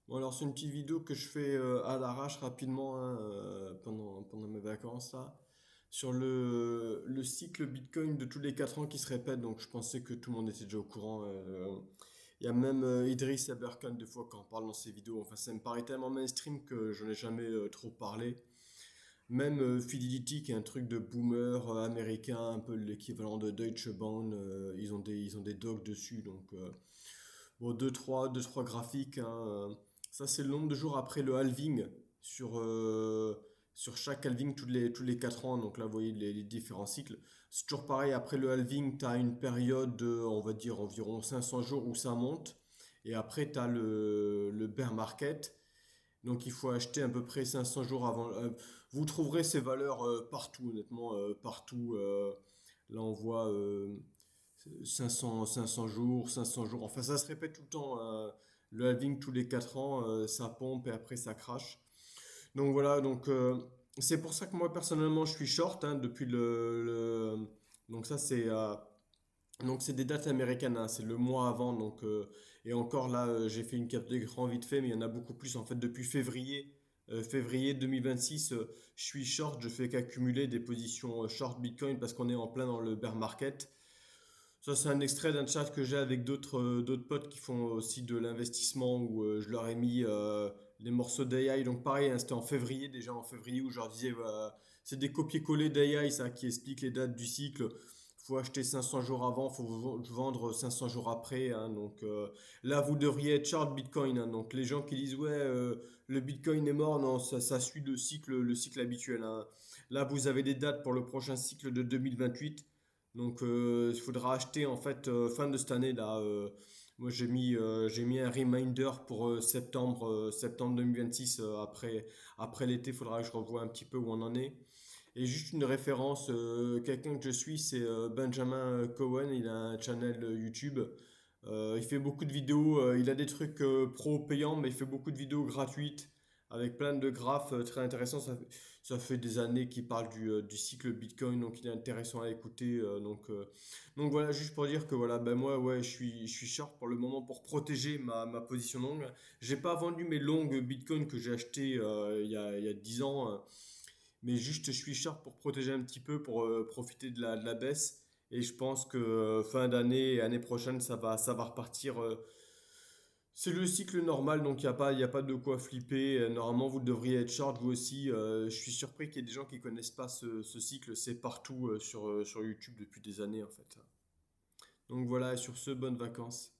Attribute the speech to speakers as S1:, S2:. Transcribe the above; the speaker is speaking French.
S1: Bon, alors c'est une petite vidéo que je fais à l'arrache rapidement hein, pendant mes vacances là, sur le cycle Bitcoin de tous les 4 ans qui se répète. Donc je pensais que tout le monde était déjà au courant. Il y a même Idriss Aberkan des fois quand on parle dans ses vidéos. Enfin, ça me paraît tellement mainstream que je n'ai jamais trop parlé. Même Fidelity, qui est un truc de boomer américain, un peu l'équivalent de Deutsche Bahn, ils ont des docs dessus. Donc bon, deux, trois graphiques, hein. Ça, c'est le nombre de jours après le halving sur, sur chaque halving tous les 4 ans. Donc là, vous voyez les différents cycles. C'est toujours pareil, après le halving, tu as une période de, on va dire, environ 500 jours où ça monte. Et après, tu as le bear market. Donc il faut acheter à peu près 500 jours avant. Vous trouverez ces valeurs partout, honnêtement, partout. Là, on voit 500 jours, 500 jours. Enfin, ça se répète tout le temps. Le halving tous les 4 ans, ça pompe et après ça crache. Donc voilà, donc c'est pour ça que moi personnellement je suis short hein, depuis donc ça c'est des dates américaines, hein, c'est le mois avant. Donc, et encore là, j'ai fait une carte d'écran vite fait, mais il y en a beaucoup plus. En fait, depuis février 2026, je suis short, je fais qu'accumuler des positions short Bitcoin parce qu'on est en plein dans le bear market. Ça, c'est un extrait d'un chat que j'ai avec d'autres potes qui font aussi de l'investissement où je leur ai mis les morceaux d'AI. Donc, pareil, hein, c'était en février, déjà en février, où je leur disais, c'est des copier-coller d'AI, ça, qui explique les dates du cycle. Faut acheter 500 jours avant, faut vendre 500 jours après, hein. Donc là, vous devriez être short Bitcoin, hein. Donc les gens qui disent ouais, le Bitcoin est mort, non, ça suit le cycle habituel, hein. Là, vous avez des dates pour le prochain cycle de 2028. Donc il faudra acheter en fait fin de cette année là. Moi j'ai mis un reminder pour septembre 2026 après l'été. Il faudra que je revoie un petit peu où on en est. Et juste une référence, quelqu'un que je suis, c'est Benjamin Cohen. Il a un channel YouTube. Il fait beaucoup de vidéos. Il a des trucs pro payants, mais il fait beaucoup de vidéos gratuites avec plein de graphes très intéressants. Ça fait des années qu'il parle du cycle Bitcoin, donc il est intéressant à écouter. Donc voilà, juste pour dire que voilà, ben moi, ouais, je suis short pour le moment pour protéger ma position longue. J'ai pas vendu mes longues Bitcoin que j'ai acheté il y a 10 ans. Mais juste, je suis short pour protéger un petit peu, pour profiter de la baisse. Et je pense que fin d'année et année prochaine, ça va repartir. C'est le cycle normal, donc il y a pas de quoi flipper. Normalement, vous devriez être short, vous aussi. Je suis surpris qu'il y ait des gens qui connaissent pas ce cycle. C'est partout sur YouTube depuis des années, en fait. Donc voilà, sur ce, bonnes vacances.